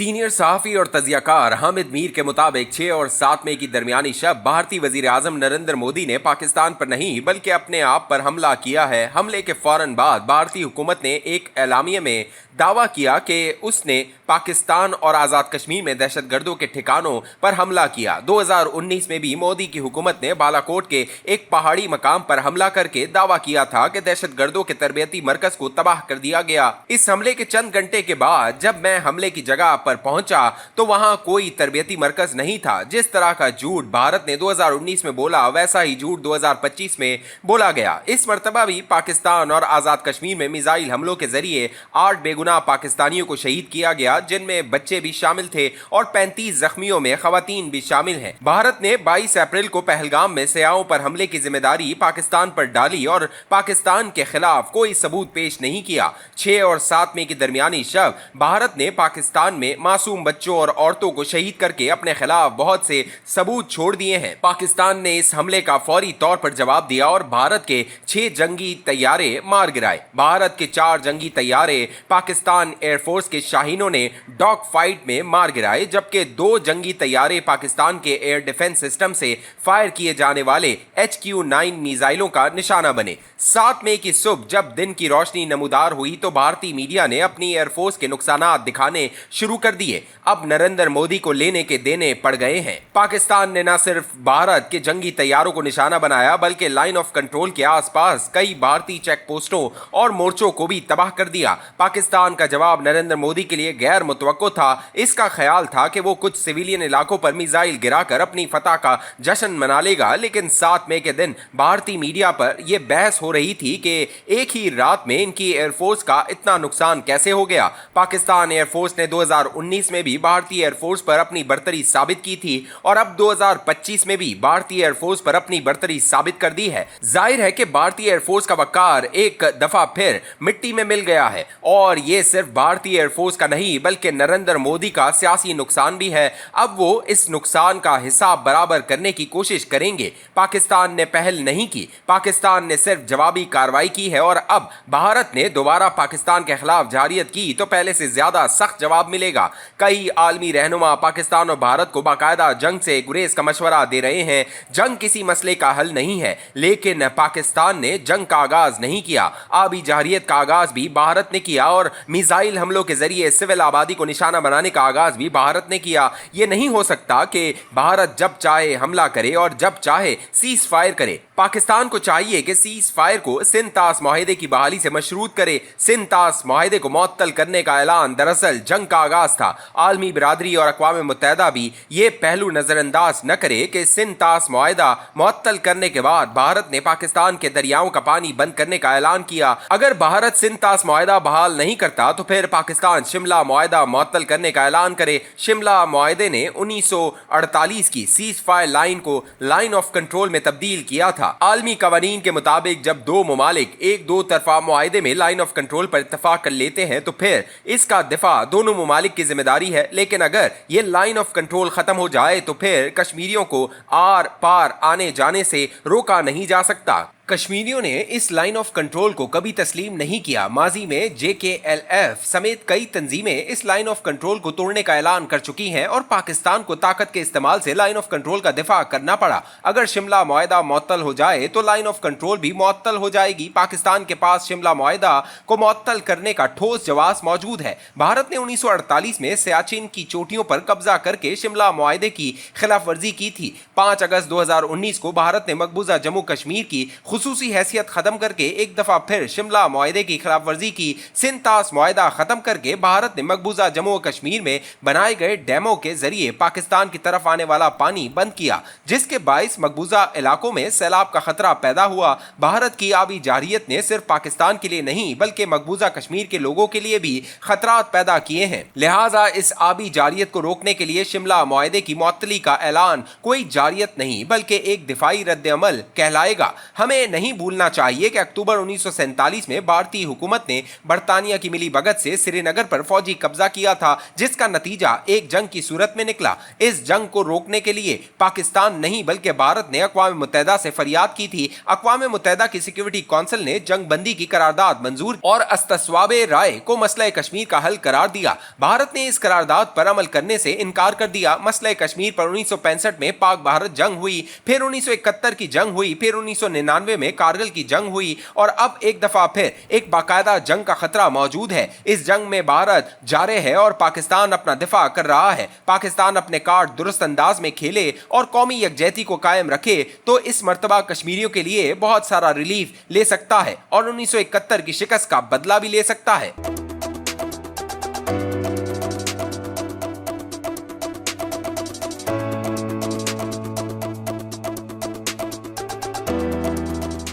Senior सहाफ़ी और तजियाकार हामिद मीर के मुताबिक 6 और 7 मई की दरमियानी शब भारतीय वज़ीर आज़म नरेंद्र मोदी ने पाकिस्तान पर नहीं बल्कि अपने आप पर हमला किया है। हमले के फौरन बाद भारतीय हुकूमत ने एक एलामिया में दावा किया कि उसने पाकिस्तान और आज़ाद कश्मीर में दहशतगर्दों के ठिकानों पर हमला किया। 2019 में भी मोदी की हुकूमत ने बालाकोट के एक पहाड़ी मकाम पर हमला करके दावा किया था कि दहशतगर्दों के तरबियती मरकज को तबाह कर दिया गया। इस हमले के चंद घंटे के बाद जब मैं हमले की जगह पर पहुंचा तो वहां कोई तरबियती मरकज नहीं था। जिस तरह का झूठ भारत ने 2019 में बोला, वैसा ही झूठ 2025 में बोला गया। इस मर्तबा भी पाकिस्तान और आज़ाद कश्मीर में मिसाइल हमलों के जरिए 8 बेगुनाह पाकिस्तानियों को शहीद किया गया, जिनमें बच्चे भी शामिल थे और 35 जख्मियों में खवातीन भी शामिल हैं। भारत ने 22 अप्रैल को पहलगाम में सियाहों पर हमले की जिम्मेदारी पाकिस्तान पर डाली और पाकिस्तान के खिलाफ कोई सबूत पेश नहीं किया। 6 और 7 मई की दरमियानी शब भारत ने पाकिस्तान में मासूम बच्चों और औरतों को शहीद करके अपने खिलाफ बहुत से सबूत छोड़ दिए हैं। पाकिस्तान ने इस हमले का फौरी तौर पर जवाब दिया और भारत के 6 जंगी तैयारे मार गिराए। भारत के 4 जंगी तैयारे पाकिस्तान एयरफोर्स के शाहीनों ने डॉग फाइट में मार गिराए, जबकि 2 जंगी तैयारे पाकिस्तान के एयर डिफेंस सिस्टम से फायर किए जाने वाले HQ-9 मिसाइलों का निशाना बने। 7 मई की सुबह जब दिन की रोशनी नमूदार हुई तो भारतीय मीडिया ने अपनी एयरफोर्स के नुकसानात दिखाने शुरू कर दिए। अब नरेंद्र मोदी को लेने के देने पड़ गए हैं। पाकिस्तान ने न सिर्फ भारत के जंगी तैयारों को निशाना बनाया बल्कि लाइन ऑफ कंट्रोल के आसपास कई भारतीय चेक पोस्टों और मोर्चों को भी तबाह कर दिया। पाकिस्तान का जवाब नरेंद्र मोदी के लिए गैर मुतवक्को था। इसका ख्याल था कि वो कुछ सिविलियन इलाकों पर मिसाइल गिराकर अपनी फतह का जश्न मना लेगा, लेकिन 7 मई के दिन भारतीय मीडिया पर यह बहस हो रही थी कि एक ही रात में इनकी एयरफोर्स का इतना नुकसान कैसे हो गया। पाकिस्तान एयरफोर्स ने 2019 में भी भारतीय एयरफोर्स पर अपनी बर्तरी साबित की थी और अब 2025 में भी भारतीय एयरफोर्स पर अपनी बर्तरी साबित कर दी है। जाहिर है कि भारतीय एयरफोर्स का वकार एक दफा फिर मिट्टी में मिल गया है और ये सिर्फ भारतीय एयरफोर्स का नहीं बल्कि नरेंद्र मोदी का सियासी नुकसान भी है। अब वो इस नुकसान का हिसाब बराबर करने की कोशिश करेंगे। पाकिस्तान ने पहल नहीं की, पाकिस्तान ने सिर्फ जवाबी कार्रवाई की है और अब भारत ने दोबारा पाकिस्तान के खिलाफ जारियत की तो पहले से ज्यादा सख्त जवाब मिलेगा। कई आलमी रहनुमा पाकिस्तान और भारत को बाकायदा जंग से गुरेज का मशवरा दे रहे हैं। जंग किसी मसले का हल नहीं है, लेकिन पाकिस्तान ने जंग का आगाज नहीं किया। आबी जारियत का आगाज भी भारत ने किया और मिसाइल हमलों के जरिए सिविल आबादी को निशाना बनाने का आगाज भी भारत ने किया। यह नहीं हो सकता कि भारत जब चाहे हमला करे और जब चाहे सीज फायर करे। पाकिस्तान को चाहिए कि सीज फायर को सिंतास मुआहदे की बहाली से मशरूत करे। सिंतास मुआहदे को मुअत्तल करने का ऐलान दरअसल जंग का आगाज था। आलमी बिरादरी और अक़वाम मुत्तहिदा भी ये पहलू नजरअंदाज न करे कि सिंतास मुआहदा मुअत्तल करने के बाद भारत ने पाकिस्तान के दरियाओं का पानी बंद करने का ऐलान किया। अगर भारत सिंतास मुआहदा बहाल नहीं करता तो फिर पाकिस्तान शिमला मुआहदा मुअत्तल करने का ऐलान करे। शिमला मुआहदे ने 1948 की सीज फायर लाइन को लाइन ऑफ कंट्रोल में तब्दील किया था। आलमी कवानीन के मुताबिक जब 2 ममालिक एक 2 तरफा मुआहदे में लाइन ऑफ कंट्रोल पर इत्तफाक कर लेते हैं तो फिर इसका दिफा दोनों ममालिक की जिम्मेदारी है। लेकिन अगर ये लाइन ऑफ कंट्रोल खत्म हो जाए तो फिर कश्मीरियों को आर पार आने जाने से रोका नहीं जा सकता। कश्मीरियों ने इस लाइन ऑफ कंट्रोल को कभी तस्लीम नहीं किया। माजी में JKLF समेत कई तंजीमें इस लाइन ऑफ कंट्रोल को तोड़ने का ऐलान कर चुकी हैं और पाकिस्तान को ताकत के इस्तेमाल से लाइन ऑफ कंट्रोल का दिफा करना पड़ा। अगर शिमला मुआहदा मुअत्तल हो जाए तो लाइन ऑफ कंट्रोल भी मुअत्तल हो जाएगी। पाकिस्तान के पास शिमला मुआहदा को मुअत्तल करने का ठोस जवाब मौजूद है। भारत ने 1948 में सियाचिन की चोटियों पर कब्जा करके शिमला मुआहदे की खिलाफ वर्जी की थी। 5 अगस्त 2019 को भारत ने मकबूजा जम्मू कश्मीर की खुसूसी हैसियत खत्म करके एक दफा फिर शिमला मुआहदे की खिलाफ वर्जी की। सिंतास मुआहदा खत्म करके भारत ने मकबूजा जम्मू कश्मीर में बनाए गए डैमों के जरिए पाकिस्तान की तरफ आने वाला पानी बंद किया, जिसके बाइस मकबूजा इलाकों में सैलाब का खतरा पैदा हुआ। भारत की आबी जारियत ने सिर्फ पाकिस्तान के लिए नहीं बल्कि मकबूजा कश्मीर के लोगों के लिए भी खतरात पैदा किए हैं। लिहाजा इस आबी जारियत को रोकने के लिए शिमला मुआहदे की मुअत्तली का ऐलान कोई जारियत नहीं बल्कि एक दिफाई रद्द अमल कहलाएगा। हमें नहीं भूलना चाहिए कि अक्टूबर 1947 में भारतीय हुकूमत ने बरतानिया की मिलीभगत से श्रीनगर पर फौजी कब्जा किया था, जिसका नतीजा एक जंग की सूरत में निकला। इस जंग को रोकने के लिए पाकिस्तान नहीं बल्कि भारत ने अक़वाम मुत्तहिदा से फरियाद की थी। अक़वाम मुत्तहिदा की सिक्योरिटी काउंसिल ने जंग बंदी की करारदाद मंजूर और अस्तस्वाबे राय को मसला कश्मीर का हल करार दिया। भारत ने इस करारदाद पर अमल करने से इनकार कर दिया। मसला कश्मीर पर 1965 में पाक भारत जंग हुई, फिर 1971 की जंग हुई, फिर 1999 में कारगिल की जंग हुई और अब एक दफा फिर एक बाकायदा जंग का खतरा मौजूद है। इस जंग में भारत जारे है और पाकिस्तान अपना दिफा कर रहा है। पाकिस्तान अपने कार्ड दुरुस्त अंदाज में खेले और कौमी यकजहती को कायम रखे तो इस मर्तबा कश्मीरियों के लिए बहुत सारा रिलीफ ले सकता है और 1971 की शिकस्त का बदला भी ले सकता है।